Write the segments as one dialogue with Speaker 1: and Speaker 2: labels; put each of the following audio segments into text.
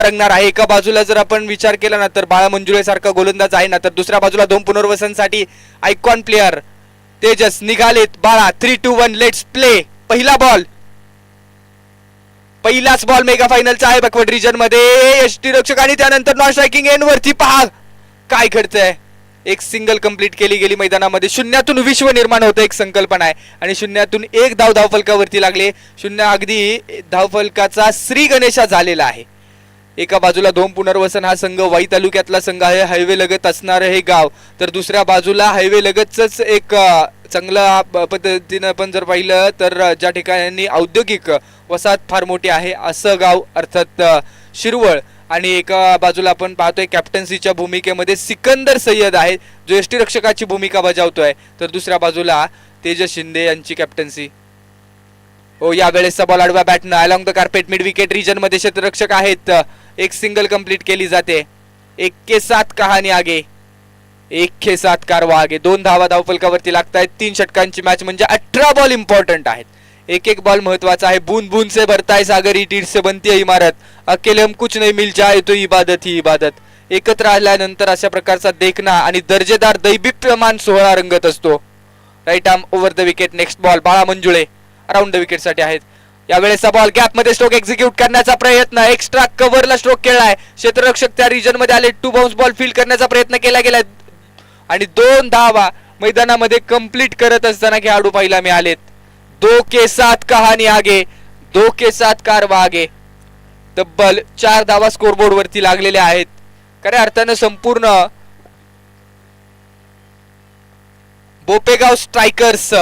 Speaker 1: रंगणार आहे. एका बाजूला जर आपण विचार केला ना तर बाळा मंजुळे सारखा गोलंदाज आहे ना, तर दुसऱ्या बाजूला दोन पुनर्वसनसाठी आयकॉन प्लेयर तेजस निघालेत. बाळा 3-2-1 लेट्स प्ले. पहिला बॉल, पहिलाच बॉल मेगा फायनलचा आहे बॅकवर्ड रिजन मध्ये. यष्टीरक्षक आणि त्यानंतर नॉन स्ट्रायकिंग एंड वरती पहा काय घडतंय. एक सिंगल कंप्लीट केली गेली मैदानामध्ये. शून्यातून विश्व निर्माण होतं एक संकल्पना आहे आणि शून्यातून एक धाव धावफलकावरती लागले. शून्य अगदी धावफलकाचा श्री गणेशा झालेला आहे. एका बाजूला धोम पुनर्वसन हा संघ वाई तालुक्यातला संघ आहे, हायवे लगत असणार हे गाव, तर दुसऱ्या बाजूला हायवे लगतच एक चांगल्या पद्धतीनं आपण जर पाहिलं तर ज्या ठिकाणी औद्योगिक वसाहत फार मोठी आहे असं गाव अर्थात शिरवळ. आणि एका बाजूला आपण पाहतोय कॅप्टन्सीच्या भूमिकेमध्ये सिकंदर सय्यद आहे जो यष्टीरक्षकाची भूमिका बजावतोय, तर दुसऱ्या बाजूला तेजस शिंदे यांची कॅप्टन्सी. हो, या वेळेसचा बॉल आडव्या बॅटनं along the carpet mid wicket region मध्ये क्षेत्ररक्षक आहेत. एक सिंगल कंप्लीट केली जाते. 1-7 कहाणी आगे, 1-7 कारवा आगे. 2 धावा धावफलकावरती लागतायत. 3 षटकांची मॅच म्हणजे 18 बॉल इम्पॉर्टंट आहेत. एक एक बॉल महत्वाचा आहे. बूंद बूंद से भरता है सागर, ईट ईट से बनती है इमारत, अकेले हम कुछ नहीं मिल जाए तो इबादत ही इबादत. एकत्र आल्यानंतर अशा प्रकारचा देखना आणि दर्जेदार दैदिप्यमान सोहळा रंगत असतो. Right arm over the wicket. Next ball Bala Manjule around the wicket साठी आहेत. यावेळेचा बॉल गॅप मध्ये स्ट्रोक एक्झिक्यूट करण्याचा प्रयत्न. एक्स्ट्रा कव्हरला स्ट्रोक केलाय. क्षेत्ररक्षक त्या रिजन मध्ये आले. 2 बाउन्स बॉल फील्ड करण्याचा प्रयत्न केला गेलाय आणि 2 धावा मैदानामध्ये कंप्लीट करत असताना खेळाडू पाहायला मिळालेत. 2-7 कहाणी आगे, 2-7 कारवा आगे. तब्बल 4 धावा स्कोरबोर्ड वरती लागलेल्या आहेत. खऱ्या अर्थानं संपूर्ण बोपेगाव स्ट्रायकर्स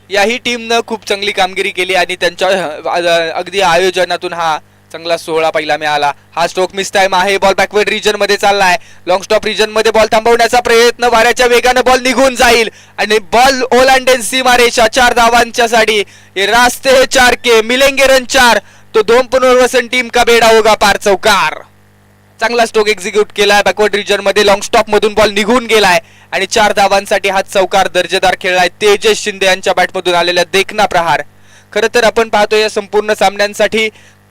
Speaker 1: याही टीमनं खूप चांगली कामगिरी केली आणि त्यांच्या अगदी आयोजनातून हा चांगला सोहळा पाहायला मिळाला. हा स्ट्रोक मिस टाइम आहे. बॉल बॅकवर्ड रिजन मध्ये चाललाय. लॉंग स्टॉप रिजन मध्ये बॉल थांबवण्याचा प्रयत्न. वाऱ्याच्या वेगाने बॉल निघून जाईल आणि बॉल ओलांडेन सीमारेषा. 4 धावांच्या साठी रास्ते हे 4 के मिलेंगे रन 4. तो धोम पुनर्वसन टीम का बेडा होगा पार चौकार. चांगला स्ट्रोक एक्झिक्यूट केलाय. बॅकवर्ड रिजन मध्ये लॉंग स्टॉप मधून बॉल निघून गेलाय आणि 4 धावांसाठी हा चौकार दर्जेदार खेळलाय. तेजस शिंदे यांच्या बॅटमधून आलेला देखना प्रहार. खरं तर आपण पाहतो या संपूर्ण सामन्यांसाठी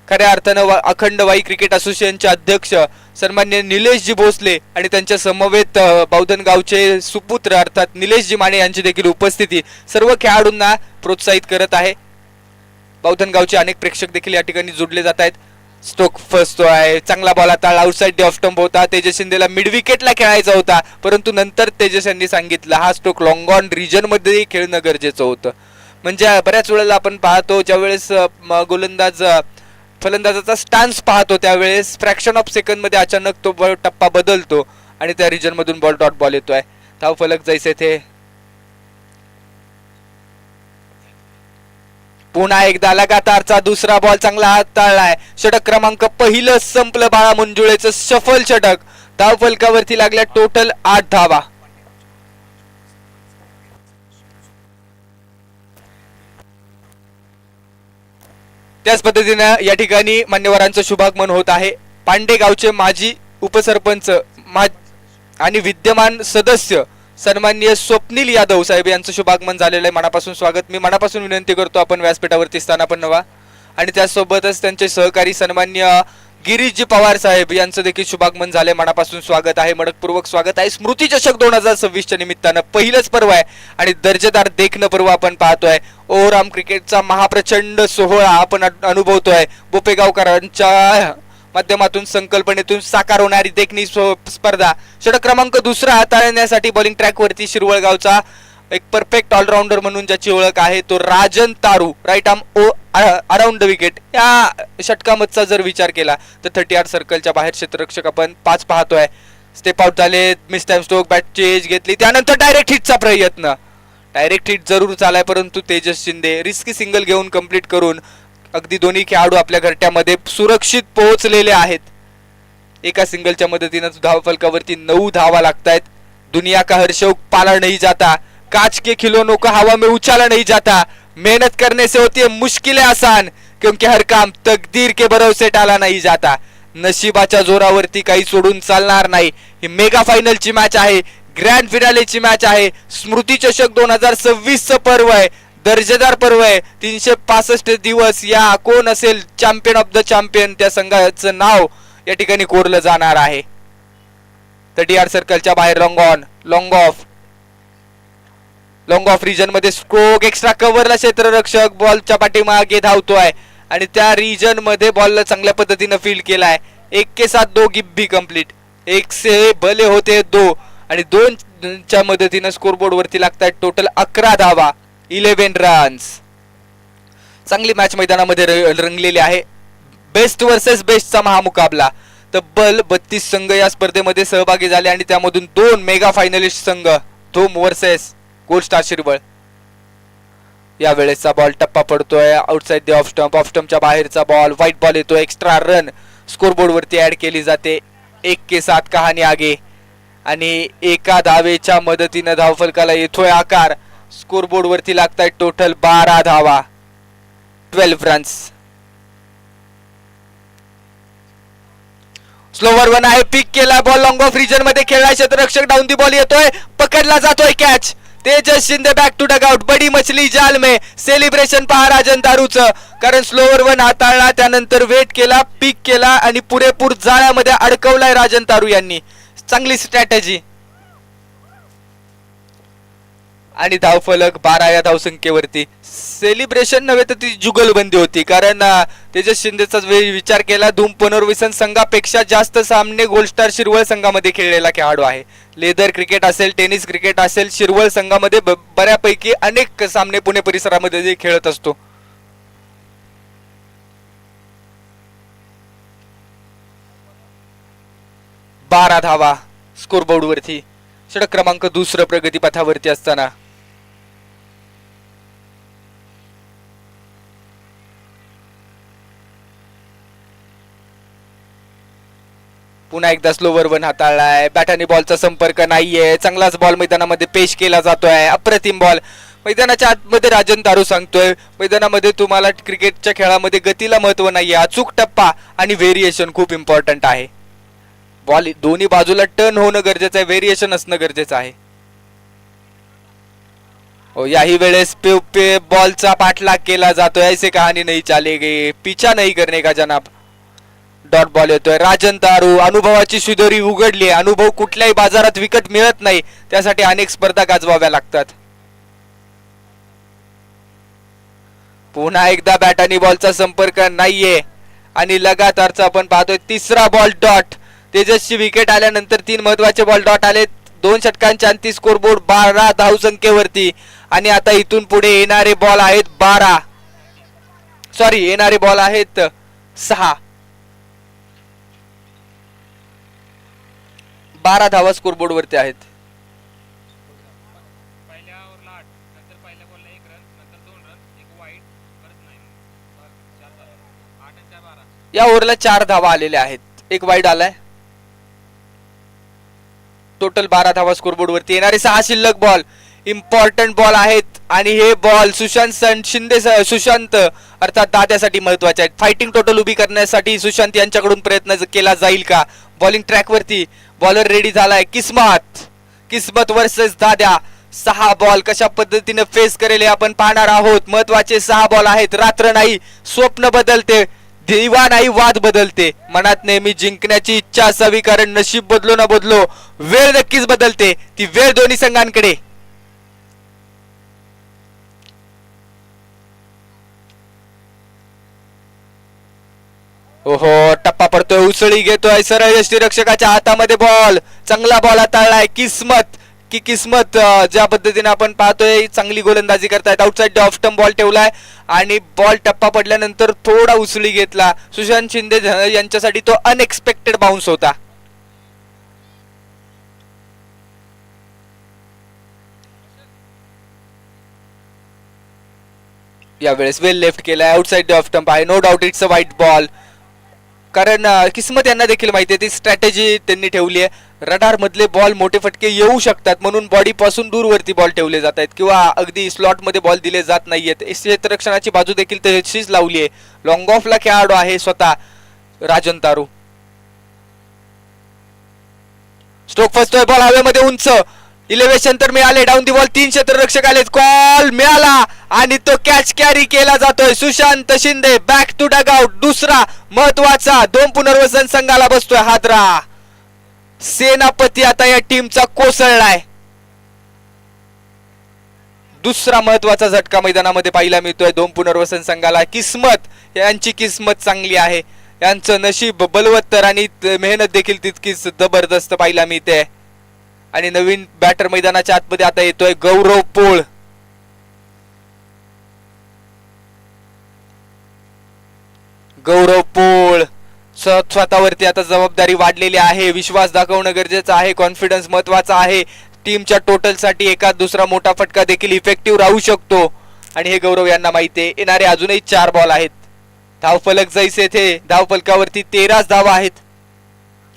Speaker 1: खऱ्या अर्थानं अखंड वाई क्रिकेट असोसिएशनचे अध्यक्ष सन्मान्य निलेशजी भोसले आणि त्यांच्या समवेत बौद्धन गावचे सुपुत्र अर्थात निलेशजी माने यांची देखील उपस्थिती सर्व खेळाडूंना प्रोत्साहित करत आहे. बौद्धन गावचे अनेक प्रेक्षक देखील या ठिकाणी जोडले जात आहेत. स्ट्रोक फसतो आहे. चांगला बॉल आता आउटसाइड डे ऑफ स्टंप होता. तेजस शिंदेला मिड विकेटला खेळायचा होता, परंतु नंतर तेजस यांनी सांगितलं हा स्ट्रोक लॉंग ऑन रिजन मध्ये खेळणं गरजेचं होतं. म्हणजे बऱ्याच वेळेला आपण पाहतो ज्यावेळेस गोलंदाज फलंदाजाचा स्टान्स पाहतो त्यावेळेस फ्रॅक्शन ऑफ सेकंड मध्ये अचानक तो टप्पा बदलतो आणि त्या रिजन मधून बॉल डॉट बॉल येतोय. धाव फलक जैसे थे. पुन्हा एकदा लगातारचा दुसरा बॉल चांगला हाताळलाय. षटक क्रमांक पहिलं संपलं. बाळा मंजुळेचं सफल षटक. धाव फलकावरती लागल्या टोटल 8 धावा. त्याच पद्धतीने या ठिकाणी मान्यवरांचं शुभागमन होत आहे. पांडे गावचे माजी उपसरपंच आणि विद्यमान सदस्य सन्माननीय स्वप्नील यादव साहेब यांचं शुभागमन झालेलं आहे. मनापासून स्वागत. मी मनापासून विनंती करतो आपण व्यासपीठावरती स्थानापन्न व्हा. आणि त्यासोबतच त्यांचे सहकारी सन्माननीय गिरीशजी पवार साहेब यांचं देखील शुभागमन झाले. मनापासून स्वागत आहे, मनपूर्वक स्वागत आहे. स्मृती चषक 2026च्या निमित्तानं पहिलंच पर्व आहे आणि दर्जेदार देखणं पर्व आपण पाहतोय. ओव्हरआर्म क्रिकेटचा महाप्रचंड सोहळा आपण अनुभवतोय. बोपेगावकरांच्या माध्यमातून संकल्पनेतून साकार होणारी देखणी स्पर्धा. षटक क्रमांक दुसरा हाताळण्यासाठी बॉलिंग ट्रॅक वरती शिरवळ गावचा एक परफेक्ट ऑलराऊंडर म्हणून ज्याची ओळख आहे तो Rajan Taru. Right arm around the wicket. या षटकामधचा जर विचार केला तर 30 सर्कलच्या बाहेर क्षेत्ररक्षक आपण 5 पाहतोय. स्टेप आउट झाले. Miss time stroke. Bat change घेतली. त्यानंतर डायरेक्ट हिटचा प्रयत्न. डायरेक्ट हिट जरूर चालाय परंतु तेजस शिंदे रिस्की सिंगल घेऊन कंप्लीट करून अगदी दोन्ही खेळाडू आपल्या घरट्यामध्ये सुरक्षित पोहोचलेले आहेत. एका सिंगलच्या मदतीने धाव फलकावरती 9 धावा लागतायत. दुनिया का हर शौक पाला नहीं जाता, काच के खिलौनों को हवा में उछाला नहीं जाता, मेहनत करने से होती है मुश्किलें आसान, क्योंकि हर काम तकदीर के भरोसे टाला नहीं जाता. नशिबाच्या जोरावरती काही सोडून चालणार नाही. ही मेगा फायनलची मॅच आहे. ग्रँड फिनालेची मॅच आहे. स्मृती चषक 2026चं पर्व आहे. दर्जेदार पर्व आहे. 365 दिवस या कोण असेल चॅम्पियन ऑफ द चॅम्पियन त्या संघाचं नाव या ठिकाणी कोरलं जाणार आहे. तर डी आर सर्कलच्या बाहेर लॉंग ऑफ रिजन मध्ये स्ट्रोक एक्स्ट्रा कव्हरला क्षेत्ररक्षक बॉलच्या पाठीमागे धावतोय आणि त्या रिजन मध्ये बॉलला चांगल्या पद्धतीने फील्ड केलाय. 1 के साथ 2 गिब्बी कंप्लीट. 1 से भले होते 2 आणि 2 च्या मदतीने स्कोरबोर्ड वरती लागतात टोटल 11 धावा, 11 रन्स. चांगली मॅच मैदानामध्ये रंगलेली आहे. बेस्ट वर्सेस बेस्टचा महामुकाबला. तब्बल 32 संघ या स्पर्धेमध्ये सहभागी झाले आणि त्यामधून 2 मेगा फायनलिस्ट संघ धूम वर्सेस गोल्ड स्टार शिरवळ. या वेळेसचा बॉल टप्पा पडतोय आउटसाइड द ऑफ स्टंपच्या बाहेरचा बॉल. व्हाईट बॉल येतो. एक्स्ट्रा रन स्कोरबोर्ड वरती ऍड केली जाते. 1 के 7 कहाणी आगे आणि एका धावेच्या मदतीने धावफलकाला येतोय आकार. स्कोरबोर्ड वरती लागतायत टोटल 12 धावा, 12 रन्स. स्लोवर वन आहे. पिक केला बॉल लॉंग ऑफ रिजन मध्ये खेळला. क्षेत्ररक्षक डाऊन दी बॉल येतोय. पकडला जातोय catch. Tejas Shinde back to dugout. बडी मछली जाल में सेलिब्रेशन पहा राजन दारूचं. कारण स्लोवर वन हाताळला त्यानंतर वेट केला, पिक केला आणि पुरेपूर जाळ्यामध्ये अडकवलाय राजन दारू यांनी. चांगली स्ट्रॅटेजी आणि धावफलक 12 या धावसंख्येवरती. सेलिब्रेशन नव्हे तर ती जुगलबंदी होती. कारण तेजस शिंदेचा विचार केला धूम पुनर्वसन संघापेक्षा जास्त सामने गोल्ड स्टार शिरवळ संघामध्ये खेळलेला खेळाडू आहे. लेदर क्रिकेट असेल, टेनिस क्रिकेट असेल, शिरवळ संघामध्ये बऱ्यापैकी अनेक सामने पुणे परिसरामध्ये खेळत असतो. बारा धावा स्कोरबोर्ड वरती. षटक क्रमांक 2 प्रगतीपथावरती असताना पुन्हा एकदा स्लोवर वन हाताळलाय. बॅटाने बॉलचा संपर्क नाहीये. चांगलाच बॉल मैदानामध्ये पेश केला जातोय. अप्रतिम बॉल मैदानाच्या आतमध्ये राजन दारू सांगतोय मैदानामध्ये तुम्हाला क्रिकेटच्या खेळामध्ये गतीला महत्व नाहीये. अचूक टप्पा आणि व्हेरिएशन खूप इम्पॉर्टंट आहे. बॉल दोन्ही बाजूला टर्न होणं गरजेचं आहे, व्हेरिएशन असणं गरजेचं आहे. याही वेळेस बॉलचा पाठलाग केला जातोय. ऐसे कहाणी नाही चालेगी, पीछा नहीं करने का जनाब. डॉट बॉल येतोय. राजन दारू अनुभवाची शिदोरी उघडली. अनुभव कुठल्याही बाजारात विकत मिळत नाही, त्यासाठी अनेक स्पर्धा गाजवाव्या लागतात. पुन्हा एकदा बॅटानी बॉलचा संपर्क नाहीये आणि लगातारचा आपण पाहतोय तिसरा बॉल डॉट. तेजसची विकेट आल्यानंतर 3 महत्वाचे बॉल डॉट आले. 2 षटकांच्या अंती स्कोरबोर्ड 12 धावसंख्येवरती आणि आता इथून पुढे येणारे बॉल आहेत 6. 12 धावा स्कोरबोर्ड वरती आहेत. या ओव्हरला 4 धावा आलेल्या आहेत. 1 वाईड आलाय. टोटल 12 धावा स्कोरबोर्ड वरती. येणारे 6 शिल्लक बॉल इम्पॉर्टंट बॉल आहेत आणि हे बॉल सुशांत अर्थात दाद्यासाठी महत्वाचे आहेत. फायटिंग टोटल उभी करण्यासाठी सुशांत यांच्याकडून प्रयत्न केला जाईल का? बॉलिंग ट्रॅक वरती बॉलर रेडी झालाय. किस्मत वर्सेस दाद्या. 6 बॉल कशा पद्धतीने फेस करेल आपण पाहणार आहोत. महत्वाचे 6 बॉल आहेत. रात्र नाही, स्वप्न बदलते, दिवा नाही, वाद बदलते. मनात नेहमी जिंकण्याची इच्छा असावी, कारण नशीब बदलो ना बदलो वेळ नक्कीच बदलते. ती वेळ दोन्ही संघांकडे. ओहो, टप्पा पडतोय, उसळी घेतोय सरळ यष्टीरक्षकाच्या हातामध्ये बॉल. चांगला बॉल हाताळलाय. किस्मत ज्या पद्धतीने आपण पाहतोय चांगली गोलंदाजी करतायत. आउटसाइड ऑफ स्टंप बॉल ठेवलाय आणि बॉल टप्पा पडल्यानंतर थोडा उसळी घेतला. सुशांत शिंदे यांच्यासाठी तो अनएक्सपेक्टेड बाउन्स होता. यावेळेस वेल लेफ्ट केलाय. आउटसाइड ऑफ स्टंप आहे. No doubt it's a white ball. कारण किस्मत यांना देखील माहिती आहे, ती स्ट्रॅटेजी त्यांनी ठेवली आहे. रडार मधले बॉल मोठे फटके येऊ शकतात म्हणून बॉडी पासून दूरवरती बॉल ठेवले जात आहेत किंवा अगदी स्लॉट मध्ये बॉल दिले जात नाहीयेत. क्षेत्ररक्षणाची बाजू देखील तशीच लावली आहे. लॉंग ऑफला खेळाडू आहे स्वतः राजन तारू. स्ट्रोक फसतोय. बॉल हवेमध्ये उंच. इलेव्हेशन तर मिळाले. डाऊन दी बॉल 3 क्षेत्ररक्षक आले. कॉल मिळाला आणि तो कॅच कॅरी केला जातोय. Sushant Shinde back to dugout. दुसरा महत्वाचा दोन पुनर्वसन संघाला बसतोय हादरा. सेनापती आता या टीमचा कोसळलाय. दुसरा महत्वाचा झटका मैदानामध्ये पाहायला मिळतोय दोन पुनर्वसन संघाला. किस्मत, यांची किस्मत चांगली आहे, यांचं नशीब बलवत्तर आणि मेहनत देखील तितकीच जबरदस्त पाहायला मिळते. आणि नवीन बॅटर मैदानाच्या आतमध्ये आता येतोय गौरव पोळ. गौरव पोळ स्वतःवरती आता जबाबदारी वाढलेली आहे. विश्वास दाखवणं गरजेचं आहे, कॉन्फिडन्स महत्वाचा आहे. टीमच्या टोटल साठी एखाद दुसरा मोठा फटका देखील इफेक्टिव्ह राहू शकतो आणि हे गौरव यांना माहिती आहे. येणारे अजूनही 4 बॉल आहेत. धावफलक जैसे थे, धावफलकावरती 13 धावा आहेत.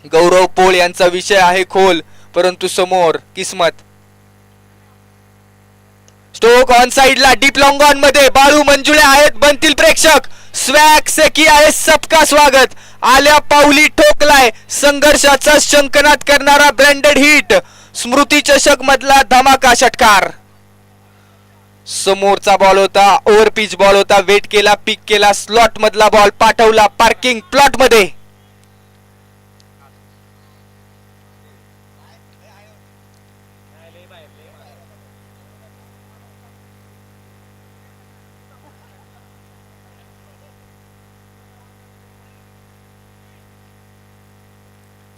Speaker 1: गौरव पोळ यांचा विषय आहे खोल, परंतु समोर किस्मत. स्टोक ऑन साइडला डीप लॉंग ऑन मध्ये बाळू मंजुळे आहेत. बनतील प्रेक्षक. स्वॅग से किया है सबका स्वागत. आल्या पाऊली ठोकलाय संघर्षाचा शंखनाद करणारा ब्रँडेड हिट. स्मृती चषक मधला धमाका षटकार. समोरचा बॉल होता, ओव्हर पिच बॉल होता, वेट केला, पिक केला, स्लॉट मधला बॉल पाठवला पार्किंग प्लॉट मध्ये.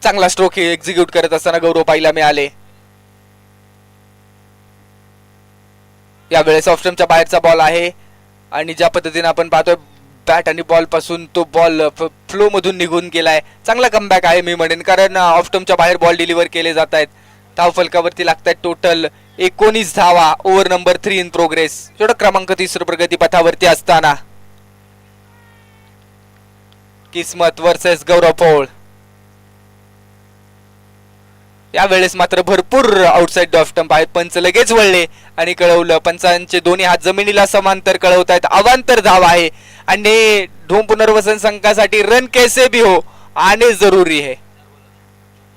Speaker 1: चांगला स्ट्रोक एक्झिक्यूट करत असताना गौरव पाहायला मिळाले. यावेळेस ऑफ स्टंपच्या बाहेरचा बॉल आहे आणि ज्या पद्धतीने आपण पाहतोय बॅट आणि बॉल पासून तो बॉल फ्लो मधून निघून गेलाय. चांगला कमबॅक आहे मी म्हणेन, कारण ऑफ स्टंपच्या बाहेर बॉल डिलिव्हर केले जात आहेत. धावफलकावरती लागत आहेत टोटल 19 धावा. Over number 3 in progress. षटक क्रमांक 3 प्रगती पथावरती असताना किस्मत वर्सेस गौरव पोळ. यावेळेस मात्र भरपूर आउटसाइड ऑफ स्टंप आहेत. पंच लगेच वळले आणि कळवलं. पंचांचे दोन्ही हात जमिनीला समांतर कळवत आहेत. अवांतर धाव आहे आणि ढोम पुनर्वसन संघासाठी रन कैसे भी हो आने जरुरी है.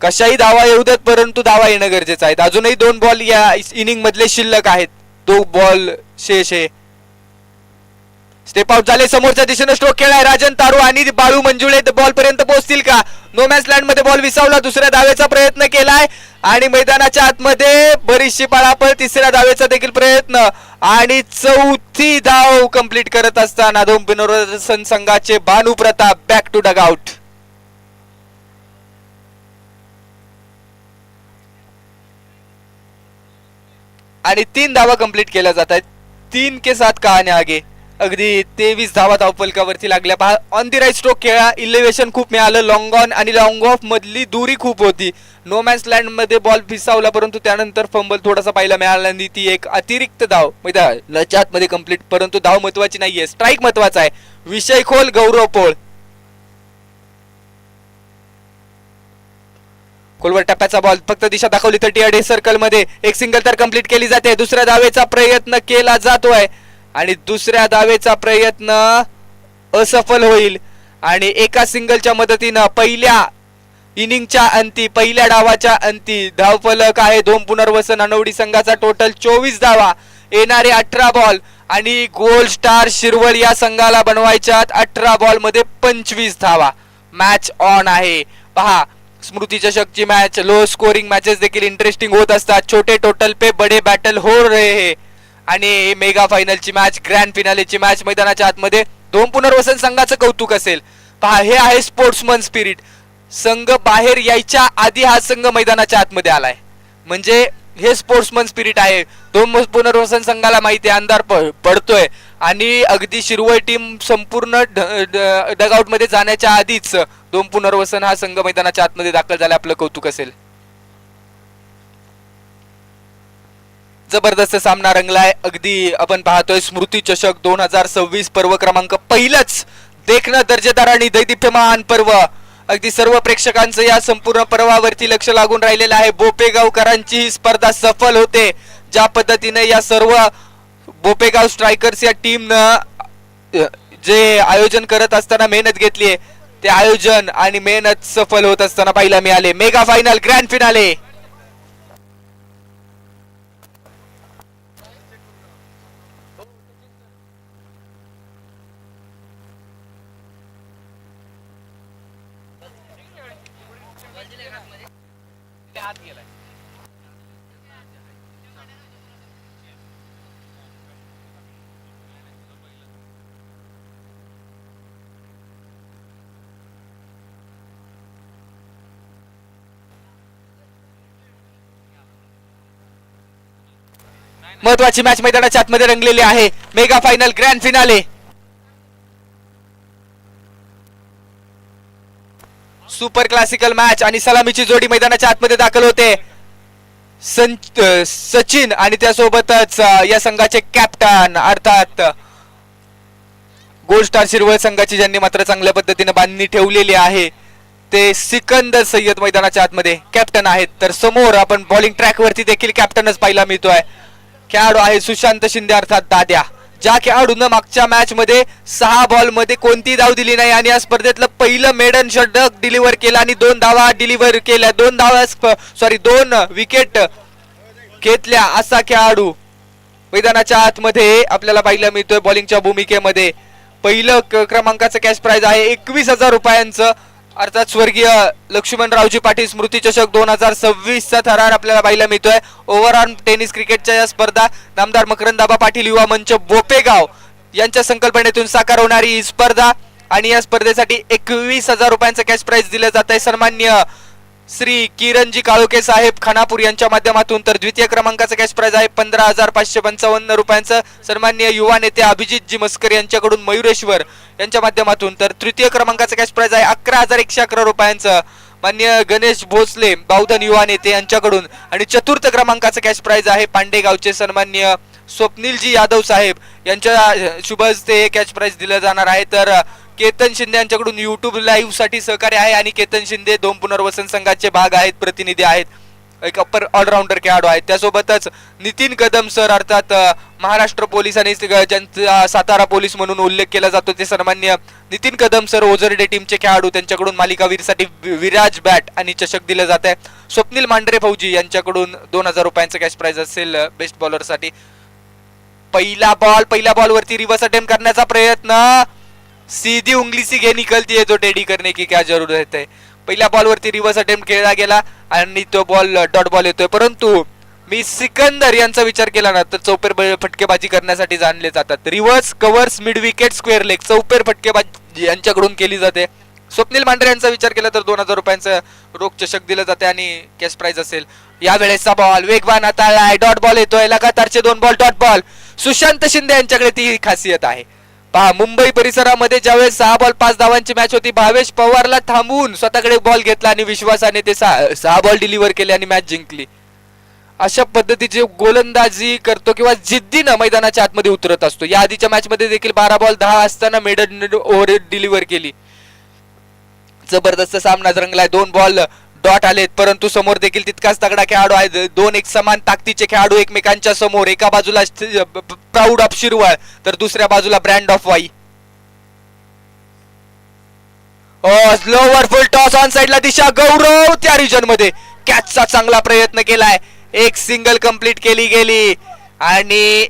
Speaker 1: कशाही धावा येऊ देत, परंतु धावा येणं गरजेचं आहे. अजूनही 2 बॉल या इनिंग मधले शिल्लक आहेत. 2 बॉल शेष आहे. स्टेप आउट झाले. समोरच्या दिशेने स्ट्रोक केलाय राजन तारू आणि बाळू मंजुळे बॉल पर्यंत पोहोचतील का. नो मॅन्स लँड मध्ये बॉल विसावला. दुसऱ्या धावेचा प्रयत्न केलाय आणि मैदानाच्या आतमध्ये बरीचशी पळापळ. तिसऱ्या धावेचा देखील प्रयत्न आणि चौथी धाव कंप्लीट करत असताना दोन पुनर्वसन संघाचे Bhanu Pratap back to dugout. आणि 3 धावा कंप्लीट केल्या जात आहेत. 3 के 7 कहाण्या आगे. अगदी 23 धावा धावफलकावरती लागल्या. पहा ऑन दी राईट स्ट्रोक खेळा. इलेव्हेशन खूप मिळालं. लॉंग ऑन आणि लॉंग ऑफ मधली दूरी खूप होती. नो मॅन्स लँड मध्ये बॉल फिसावला, परंतु त्यानंतर फंबल थोडासा पाहायला मिळाला आणि ती एक अतिरिक्त धाव मैदानाच्या मध्ये कंप्लीट. परंतु धाव महत्वाची नाहीये, स्ट्राईक महत्वाचा आहे. विषय खोल गौरव पोळ. खोलवर टप्प्याचा बॉल फक्त दिशा दाखवली 30 अडे सर्कल मध्ये. एक सिंगल तर कंप्लीट केली जाते. दुसऱ्या धावेचा प्रयत्न केला जातोय आणि दुसऱ्या धावेचा प्रयत्न असफल होईल आणि एका सिंगलच्या मदतीनं पहिल्या इनिंगच्या अंती, पहिल्या डावाच्या अंती धावफलक आहे दोन पुनर्वसन अनवडी संघाचा. टोटल 24 धावा. येणारे 18 बॉल आणि गोल्ड स्टार शिरवळ या संघाला बनवायच्यात 18 बॉल मध्ये 25 धावा. मॅच ऑन आहे. पहा स्मृती चषकची मॅच, लो स्कोरिंग मॅचेस देखील इंटरेस्टिंग होत असतात. छोटे टोटल पे बडे बॅटल हो रहे हैं आणि मेगा फायनलची मॅच, ग्रँड फिनालेची मॅच मैदानाच्या आतमध्ये दोन पुनर्वसन संघाचं कौतुक असेल. पहा हे आहे स्पोर्ट्समन स्पिरिट. संघ बाहेर यायच्या आधी हा संघ मैदानाच्या आतमध्ये आलाय, म्हणजे हे स्पोर्ट्समन स्पिरिट आहे. दोन पुनर्वसन संघाला माहिती आहे अंधार पडतोय आणि अगदी शिरवळ टीम संपूर्ण डगआउट मध्ये जाण्याच्या आधीच दोन पुनर्वसन हा संघ मैदानाच्या आतमध्ये दाखल झाला. आपलं कौतुक असेल. जबरदस्त सामना रंगलाय. अगदी आपण पाहतोय स्मृती चषक 2026 पर्व क्रमांक पहिलंच देखणं दर्जेदार आणि दैदिप्यमान पर्व. अगदी सर्व प्रेक्षकांचं या संपूर्ण पर्वावरती लक्ष लागून राहिलेलं आहे. बोपेगावकरांची ही स्पर्धा सफल होते. ज्या पद्धतीने या सर्व बोपेगाव स्ट्रायकर्स या टीमनं जे आयोजन करत असताना मेहनत घेतली आहे, ते आयोजन आणि मेहनत सफल होत असताना पाहायला मिळाले. Mega final, grand finale. महत्वाची मॅच मैदानाच्या आतमध्ये रंगलेली आहे. Mega final grand finale. Super classical match आणि सलामीची जोडी मैदानाच्या आतमध्ये दाखल होते. सचिन आणि त्यासोबतच या संघाचे कॅप्टन अर्थात गोल्ड स्टार शिरवळ संघाची ज्यांनी मात्र चांगल्या पद्धतीने बांधणी ठेवलेली आहे ते सिकंदर सय्यद मैदानाच्या आतमध्ये कॅप्टन आहेत. तर समोर आपण बॉलिंग ट्रॅक वरती देखील कॅप्टनच पाहायला मिळतोय. खेळाडू आहे सुशांत शिंदे अर्थात दाद्या, ज्या खेळाडूनं मागच्या मॅच मध्ये 6 बॉल मध्ये कोणती धाव दिली नाही आणि या स्पर्धेतलं पहिलं मेडन षटक डिलिव्हर केलं आणि 2 धावा डिलिव्हर केल्या, 2 विकेट घेतल्या असा खेळाडू मैदानाच्या आतमध्ये आपल्याला पाहायला मिळतोय. बॉलिंगच्या भूमिकेमध्ये पहिलं क्रमांकाचं कॅश प्राइज आहे 21,000 रुपयांचं अर्थात स्वर्गीय लक्ष्मणरावजी पाटील स्मृती चषक 2026 चा थरार आपल्याला पाहायला मिळतोय. ओव्हरऑल टेनिस क्रिकेटच्या या स्पर्धा नामदार मकरंदाबा पाटील युवा मंच बोपेगाव यांच्या संकल्पनेतून साकार होणारी ही स्पर्धा आणि या स्पर्धेसाठी 21,000 रुपयांचं कॅश प्राइज दिलं जात आहे. सन्मान्य श्री किरणजी काळोखे साहेब खानापूर यांच्या माध्यमातून. तर द्वितीय क्रमांकाचं कॅश प्राइज आहे 15,555 रुपयांचं सन्मान्य युवा नेते अभिजितजी मस्कर यांच्याकडून मयुरेश्वर यांच्या माध्यमातून. तर तृतीय क्रमांकाचं कॅश प्राइज आहे 11,111 रुपयांचं मान्य गणेश भोसले बावधन युवा नेते यांच्याकडून. आणि चतुर्थ क्रमांकाचं कॅश प्राइज आहे पांडेगावचे सन्मान्य स्वप्नीलजी यादव साहेब यांच्या शुभ हस्ते कॅश प्राइज दिलं जाणार आहे. तर केतन शिंदे यांच्याकडून युट्यूब लाईव्ह साठी सहकार्य आहे आणि केतन शिंदे 2 पुनर्वसन संघाचे भाग आहेत, प्रतिनिधी आहेत, एक अप्पर ऑलराऊंडर खेळाडू आहेत. त्यासोबतच नितीन कदम सर अर्थात महाराष्ट्र पोलीस आणि ज्यांचा सातारा पोलीस म्हणून उल्लेख केला जातो ते सन्मान्य नितीन कदम सर ओझरडे टीमचे खेळाडू, त्यांच्याकडून मालिकावीरसाठी विराज बॅट आणि चषक दिलं जात आहे. स्वप्नील मांढरे फौजी यांच्याकडून 2,000 रुपयांचं कॅश प्राइज असेल बेस्ट बॉलर साठी. पहिल्या बॉल वरती रिव्हर्स अटेम्प्ट करण्याचा प्रयत्न, सीधी उंगली सी घे निकलती है तो टेडी करने की क्या जरूरत है. पहिल्या बॉल वरती रिव्हर्स अटेम्प्ट खेळला गेला आणि तो बॉल डॉट बॉल येतोय. परंतु मी सिकंदर यांचा विचार केला ना तर चौपेर फटकेबाजी करण्यासाठी जाणले जातात. Reverse covers mid wicket square leg चौपेर फटकेबाजी यांच्याकडून केली जाते. स्वप्नील मांढरे यांचा विचार केला तर 2,000 रुपयांचं रोख चषक दिलं जाते आणि कॅश प्राइज असेल. या वेळेचा बॉल वेगवान हाताळलाय, डॉट बॉल येतोय, लगातारचे 2 ball dot ball. Sushant Shinde यांच्याकडे ती खासियत आहे. पहा मुंबई परिसरामध्ये ज्यावेळेस 6 बॉल 5 धावांची मॅच होती भावेश पवारला थांबवून स्वतःकडे बॉल घेतला आणि विश्वासाने ते 6 बॉल डिलिव्हर केले आणि मॅच जिंकली. अशा पद्धतीची गोलंदाजी करतो किंवा जिद्दीनं मैदानाच्या आतमध्ये उतरत असतो. या आधीच्या मॅच मध्ये देखील 12 बॉल 10 असताना मेडन ओव्हर डिलिव्हर केली. जबरदस्त सामना रंगलाय. 2 बॉल डॉट आलेत परंतु समोर देखील तितकाच तगडा खेळाडू आहेत. 2 एक समान ताकदीचे खेळाडू एकमेकांच्या समोर. एका बाजूला प्राऊड ऑफ शिरवळ तर दुसऱ्या बाजूला brand of Wai. Slower full toss on साइडला दिशा गौरव त्या रिजन मध्ये कॅचचा चांगला प्रयत्न केलाय. एक सिंगल कंप्लीट केली गेली आणि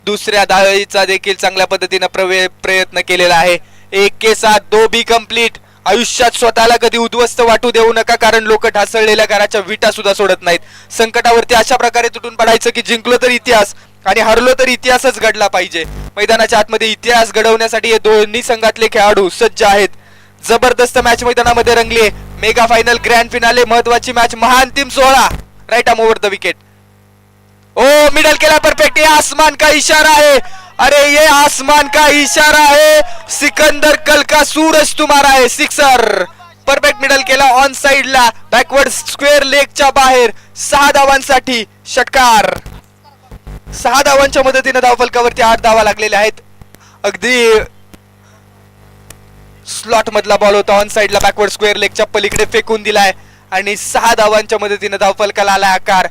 Speaker 1: दुसऱ्या धावेचा देखील चांगल्या पद्धतीने प्रयत्न केलेला आहे. 1 के साथ 2 भी कंप्लीट. आयुष्यात स्वतःला कधी उद्ध्वस्त वाटू देऊ नका कारण लोक ढासळलेल्या घराच्या विटा सुद्धा सोडत नाहीत. संकटावरती अशा प्रकारे तुटून पडायचं की जिंकलो तर इतिहास आणि हरलो तर इतिहासच घडला पाहिजे. मैदानाच्या आतमध्ये इतिहास घडवण्यासाठी हे दोन्ही संघातले खेळाडू सज्ज आहेत. जबरदस्त मॅच मैदानामध्ये रंगली. मेगा फायनल ग्रँड फिनाले महत्वाची मॅच महाअंतिम 16. Right arm over the wicket. ओ मिडल केला परफेक्ट. ये आसमान का इशारा है. अरे ये आसमान का इशारा है. सिकंदर कल का सूरज तुम्हारा है. सिक्सर परफेक्ट मिडल केला ऑन साइडला बॅकवर्ड स्क्वेअर लेगच्या बाहेर. 6 धावांसाठी षटकार. 6 धावांच्या मदतीने धावफलकावरती 8 धावा लागलेल्या आहेत. अगदी स्लॉट मधला बॉल होता ऑन साइडला बॅकवर्ड स्क्वेअर लेगच्या पलीकडे फेकून दिलाय आणि 6 धावांच्या मदतीने धावफलकाला आला आकार.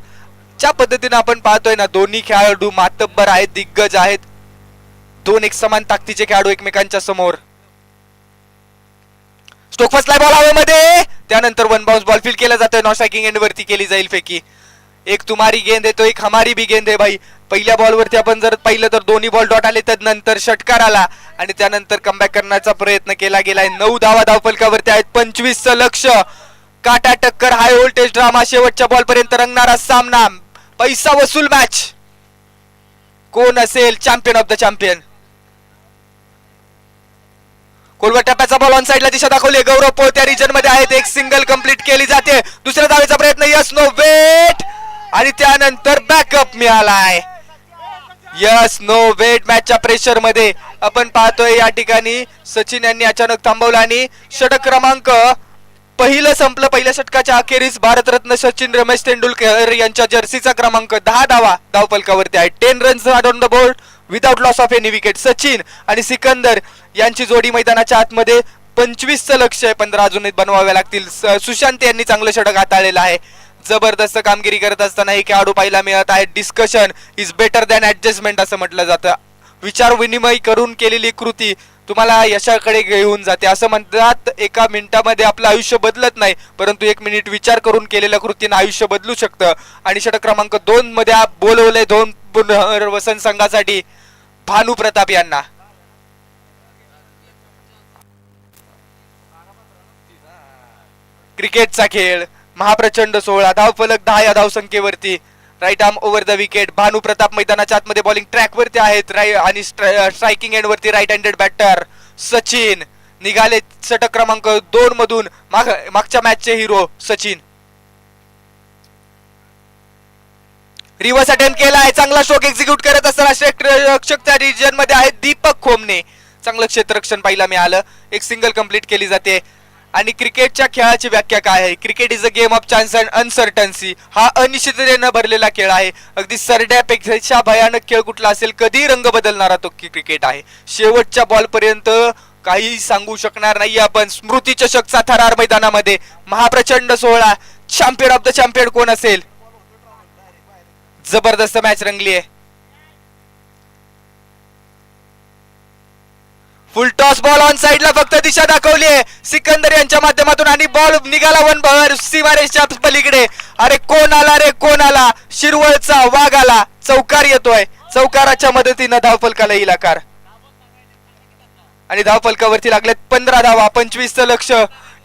Speaker 1: ज्या पद्धतीने आपण पाहतोय ना दोन्ही खेळाडू मातब्बर आहेत, दिग्गज आहेत. 2 एक समान ताकदीचे खेळाडू एकमेकांच्या समोर. स्टोक फसलाय बॉल हवेमध्ये त्यानंतर 1 बाउन्स बॉल फील्ड केला जातोय. नॉन स्ट्रायकिंग एंड वरती केली जाईल फेकी. एक तुम्हारी गेंद आहे तो एक हमारी भी गेंद आहे भाई. पहिल्या बॉल वरती आपण जर पाहिलं तर दोन्ही बॉल डॉट आले त्यानंतर षटकार आला आणि त्यानंतर कमबॅक करण्याचा प्रयत्न केला गेलाय. 9 धावा धावफलकावरती आहेत. 25चं लक्ष काटा टक्कर हाय व्होल्टेज ड्रामा शेवटच्या बॉल पर्यंत रंगणारा सामना पैसा वसूल मॅच कोण असेल champion of the champion Kolwa टप्प्याचा बॉल ऑन साइडला दिशा दाखवली गौरव पोळ त्या रिजन मध्ये आहेत एक सिंगल कंप्लीट केली जाते दुसऱ्या धावेचा प्रयत्न यस नो वेट आणि त्यानंतर बॅकअप मिळालाय यस नो वेट मॅचच्या प्रेशर मध्ये आपण पाहतोय या ठिकाणी सचिन यांनी अचानक थांबवलं आणि षटक क्रमांक पहिलं संपलं पहिल्या षटकाच्या अखेरीस भारतरत्न सचिन रमेश तेंडुलकर यांच्या जर्सीचा क्रमांक 10 धावा धावफलकावरती आहे 10 runs on the board without loss of any wicket Sachin आणि सिकंदर यांची जोडी मैदानाच्या आतमध्ये 25चं लक्ष आहे 15 अजून बनवावे लागतील सुशांत यांनी चांगलं षटक हाताळलेलं आहे जबरदस्त कामगिरी करत असताना हे खेळाडू पाहायला मिळत आहे discussion is better than adjustment असं म्हटलं जातं विचार विनिमय करून केलेली कृती तुम्हाला यशाकडे घेऊन जाते असं म्हणतात एका मिनिटामध्ये आपलं आयुष्य बदलत नाही परंतु 1 मिनिट विचार करून केलेल्या कृतीने आयुष्य बदलू शकतं आणि षटक क्रमांक 2 मध्ये बोलवले 2 पुनर्वसन संघासाठी भानू प्रताप यांना क्रिकेटचा खेळ महाप्रचंड 16 धावफलक 10 या धावसंख्येवरती right arm over the wicket Bhanu Pratap मैदानाच्या आतमध्ये बॉलिंग ट्रॅक वरती आहेत आणि स्ट्रायकिंग एंड वरती राईट हँडेड बॅटर सचिन निघाले षटक क्रमांक 2 मधून मागच्या मॅचचे हिरो सचिन रिव्हर्स अटेम्प्ट केलाय चांगला स्ट्रोक एक्झिक्यूट करत असताना क्षेत्ररक्षक त्या रिजन मध्ये आहेत दीपक खोमने चांगलं क्षेत्ररक्षण पाहायला मिळालं एक सिंगल कंप्लीट केली जाते आणि क्रिकेटच्या खेळाची व्याख्या काय आहे cricket is a game of chance and uncertainty हा अनिश्चिततेने भरलेला खेळ आहे अगदी सरड्यापेक्षा भयानक खेळ कुठला असेल कधी रंग बदलणारा तो क्रिकेट आहे शेवटच्या बॉल पर्यंत काही सांगू शकणार नाही आपण स्मृती चषकचा थरार मैदानामध्ये महाप्रचंड 16 चॅम्पियन ऑफ द चॅम्पियन कोण असेल जबरदस्त मॅच रंगली आहे फुल टॉस बॉल ऑन साइडला फक्त दिशा दाखवली आहे सिकंदर यांच्या माध्यमातून आणि बॉल निघाला वन बॉलर सीमारेषच्या पलीकडे अरे कोण आला रे कोण आला शिरवळचा वाघ आला चौकार येतोय चौकाराच्या मदतीनं धावफलकाला येईल आकार आणि धावफलकावरती लागलेत 15 धावा 25चं लक्ष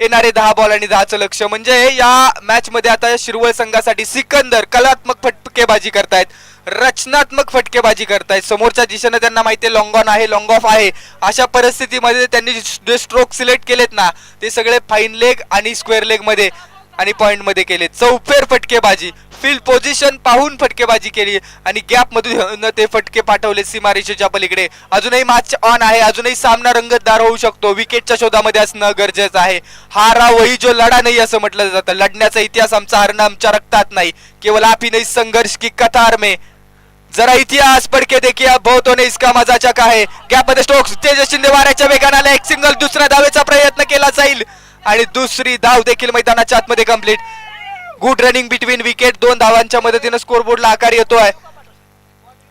Speaker 1: येणारे 10 बॉल आणि 10चं लक्ष म्हणजे या मॅच मध्ये आता शिरवळ संघासाठी सिकंदर कलात्मक फटकेबाजी करतायत रचनात्मक फटकेबाजी करतायत समोरच्या दिशेने त्यांना माहितीये लॉंग ऑन आहे लॉंग ऑफ आहे अशा परिस्थितीमध्ये त्यांनी जे स्ट्रोक सिलेक्ट केलेत ना ते सगळे फाईन लेग आणि स्क्वेअर लेग मध्ये आणि पॉइंट मध्ये केले चौफेर फटकेबाजी फील्ड पोझिशन पाहून फटकेबाजी केली आणि गॅप मधून ते फटके पाठवले सीमारेषेच्या पलीकडे अजूनही मॅच ऑन आहे अजूनही सामना रंगतदार होऊ शकतो विकेटच्या शोधामध्ये असणं गरजेचं आहे हारा वही जो लढा नाही असं म्हटलं जातं लढण्याचा इतिहास आमचा हरणं आमच्या रक्तात नाही केवळ आपी नाही संघर्ष की कतार में जरा इतिहास पडके देखिए बहुत होने इसका मजा चका है गॅप मध्ये स्ट्रोक्स तेजस शिंदे वाऱ्याच्या वेगाने एक सिंगल दुसऱ्या धावेचा प्रयत्न केला जाईल आणि दुसरी धाव देखील मैदानाच्या आतमध्ये complete good running between wicket 2 धावांच्या मदतीने स्कोरबोर्डला आकार येतोय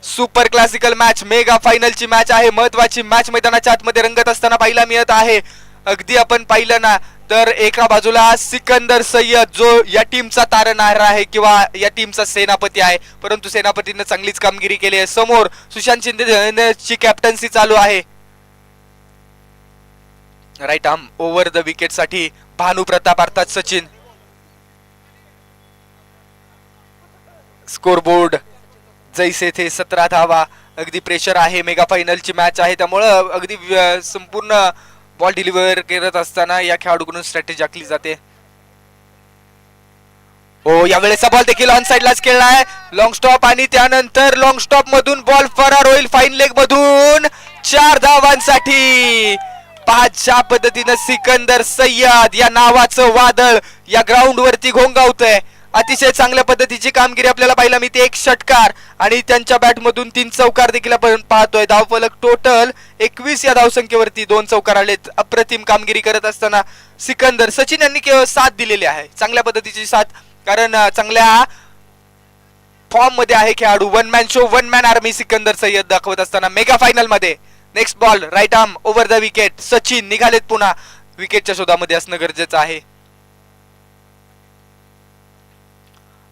Speaker 1: सुपर क्लासिकल मॅच मेगा फायनलची मॅच आहे महत्वाची मॅच मैदानाच्या आतमध्ये रंगत असताना पाहायला मिळत आहे अगदी आपण पाहिलं ना तर एका बाजूला सिकंदर सय्यद जो या टीमचा तारणहार आहे किंवा या टीमचा सेनापती आहे परंतु सेनापतीने चांगलीच कामगिरी केली आहे समोर सुशांत शिंदे ची कॅप्टन्सी चालू आहे right arm over the wicket साठी भानू प्रताप अर्थात सचिन स्कोरबोर्ड जैसे थे 17 धावा अगदी प्रेशर आहे मेगा फायनलची मॅच आहे त्यामुळे अगदी संपूर्ण बॉल डिलिव्हर करत असताना या खेळाडूकडून स्ट्रॅटेजी आखली जाते हो यावेळेचा बॉल देखील ऑन साइडलाच खेळला आहे लॉंग स्टॉप आणि त्यानंतर लॉंग स्टॉप मधून बॉल फरार होईल फाईन लेग मधून 4 धावांसाठी 5 ज्या पद्धतीनं सिकंदर सय्यद या नावाचं वादळ या ग्राउंड वरती घोंगावतंय अतिशय चांगल्या पद्धतीची कामगिरी आपल्याला पाहायला मिळते एक षटकार आणि त्यांच्या बॅट मधून 3 चौकार देखील आपण पाहतोय धावफलक टोटल 21 या धावसंख्येवरती 2 चौकार आलेत अप्रतिम कामगिरी करत असताना सिकंदर सचिन यांनी केवळ साथ दिलेली आहे चांगल्या पद्धतीची साथ कारण चांगल्या फॉर्म मध्ये आहे खेळाडू one man show one man army Sikandar Sayyed दाखवत असताना मेगा फायनल मध्ये next ball right arm over the wicket Sachin निघालेत पुन्हा विकेटच्या शोधामध्ये असणं गरजेचं आहे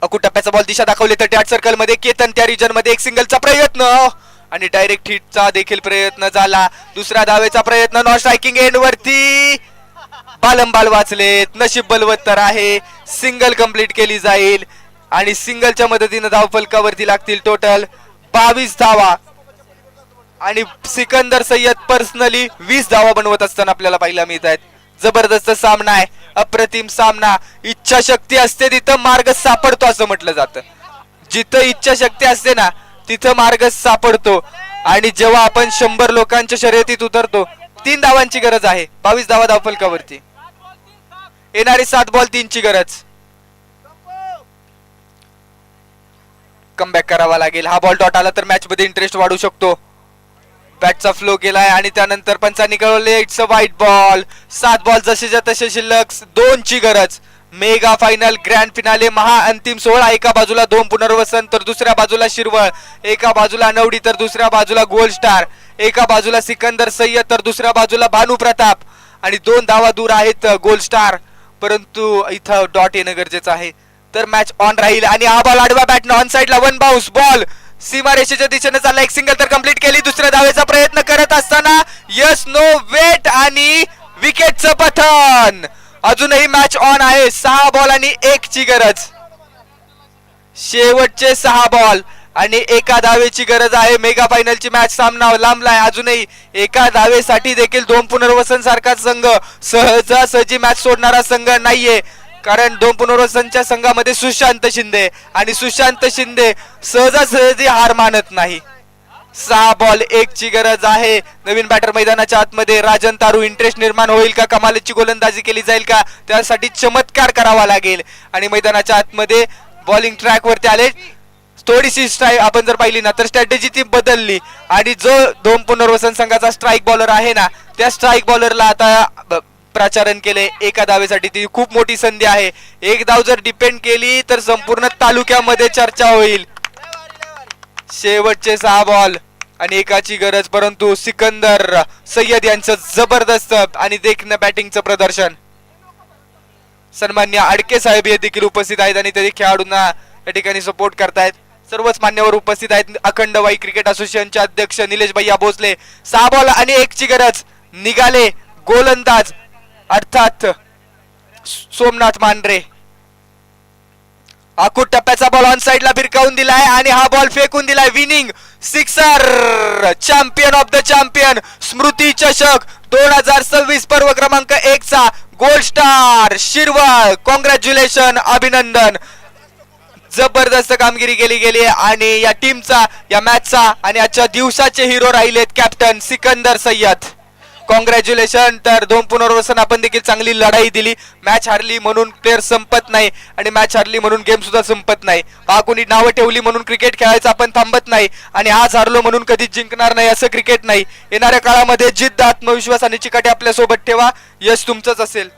Speaker 1: अकू टप्प्याचा बॉल दिशा दाखवली 38 सर्कल मध्ये केतन त्या रिजन मध्ये एक सिंगलचा प्रयत्न आणि डायरेक्ट हिटचा देखील प्रयत्न झाला दुसऱ्या धावेचा प्रयत्न नॉन स्ट्रायकिंग एंड वरती बालंबाल वाचलेत, नशीब बलवत्तर आहे, सिंगल कंप्लीट केली जाईल आणि सिंगलच्या मदतीने धाव फलकावरती लागतील टोटल 22 धावा आणि सिकंदर सय्यद पर्सनली 20 धावा बनवत असताना आपल्याला पाहायला मिळत आहेत. जबरदस्त सामना आहे, अप्रतिम सामना. इच्छाशक्ती असते तिथं मार्ग सापडतो असं म्हटलं जातं. जिथं इच्छाशक्ती असते ना तिथं मार्ग सापडतो आणि जेव्हा आपण 100 लोकांच्या शर्यतीत उतरतो 3 धावांची गरज आहे, 22 धावा धाव फलकावरती, येणारी 7 बॉल 3 ची गरज. कमबॅक करावा लागेल. हा बॉल डॉट आला तर मॅच मध्ये इंटरेस्ट वाढू शकतो. बॅटचा फ्लो केलाय आणि त्यानंतर पंचांनी कळवले it's a white ball. 7 ball जसेच्या तसे शिल्लक, 2 ची गरज. मेगा फायनल ग्रँड फिनाले महाअंतिम सोहळा. एका बाजूला 2 पुनर्वसन तर दुसऱ्या बाजूला शिरवळ, एका बाजूला नवडी तर दुसऱ्या बाजूला गोल्ड स्टार, एका बाजूला सिकंदर सय्यद तर दुसऱ्या बाजूला भानू प्रताप आणि 2 धावा दूर आहेत गोल्ड स्टार. परंतु इथं डॉट येणं गरजेचं आहे तर मॅच ऑन राहील आणि हा बॉल आडवा बॅटनं ऑन साइडला 1 बाउन्स बॉल सीमारेषेच्या दिशेने चालला. एक सिंगल तर कंप्लीट केली. दुसऱ्या धावेचा प्रयत्न करत असताना यस नो वेट आणि विकेटचं पतन. अजूनही मॅच ऑन आहे. 6 बॉल आणि 1 ची गरज. शेवटचे 6 बॉल आणि एका धावेची गरज आहे. मेगा फायनलची मॅच सामना लांबलाय. अजूनही एका धावेसाठी देखील 2 पुनर्वसन सारखा संघ सहजासहजी मॅच सोडणारा संघ नाहीये, कारण 2 पुनर्वसनच्या संघामध्ये सुशांत शिंदे आणि सुशांत शिंदे सहजासहजी हार मानत नाही. 6 बॉल 1 ची गरज आहे. नवीन बॅटर मैदानाच्या आतमध्ये राजन तारू. इंटरेस्ट निर्माण होईल का? कमालीची गोलंदाजी केली जाईल का? त्यासाठी चमत्कार करावा लागेल आणि मैदानाच्या आतमध्ये बॉलिंग ट्रॅक वरती आले. थोडीशी स्ट्राईक आपण जर पाहिली ना तर स्ट्रॅटेजी ती बदलली आणि जो 2 पुनर्वसन संघाचा स्ट्राईक बॉलर आहे ना त्या स्ट्राईक बॉलरला आता प्राचारण केले. एका धावेसाठी ती खूप मोठी संधी आहे. एक धाव जर डिपेंड केली तर संपूर्ण तालुक्यामध्ये चर्चा होईल. शेवटचे 6 बॉल आणि 1ची गरज. परंतु सिकंदर सय्यद यांचं जबरदस्त आणि देखणं बॅटिंगचं प्रदर्शन. सन्मान्य आडके साहेब हे देखील उपस्थित आहेत आणि ते खेळाडूंना या ठिकाणी सपोर्ट करतायत. सर्वच मान्यवर उपस्थित आहेत. अखंड वाई क्रिकेट असोसिएशनचे अध्यक्ष निलेश भैया भोसले. 6 बॉल आणि 1ची गरज. निघाले गोलंदाज अर्थात सोमनाथ मांढरे. आखूट टप्प्याचा बॉल ऑन साइडला भिरकावून दिलाय आणि हा बॉल फेकून दिलाय. Winning sixer. Champion of the champion स्मृती चषक 2026 पर्व क्रमांक 1 चा गोल्ड स्टार शिरवळ. कॉंग्रॅच्युलेशन, अभिनंदन. जबरदस्त कामगिरी केली गेली आणि या टीमचा, या मॅचचा आणि आजच्या दिवसाचे हिरो राहिलेत कॅप्टन सिकंदर सय्यद. कॉंग्रॅच्युलेशन. तर 2 पुनर्वसन आपण देखील चांगली लढाई दिली. मॅच हारली म्हणून प्लेअर संपत नाही आणि मॅच हारली म्हणून गेम सुद्धा संपत नाही. कोणी नावं ठेवली म्हणून क्रिकेट खेळायचं आपण थांबत नाही आणि आज हारलो म्हणून कधीच जिंकणार नाही असं क्रिकेट नाही. येणाऱ्या काळामध्ये जिद्द, आत्मविश्वास आणि चिकाटी आपल्या सोबत ठेवा. यश तुमचंच असेल.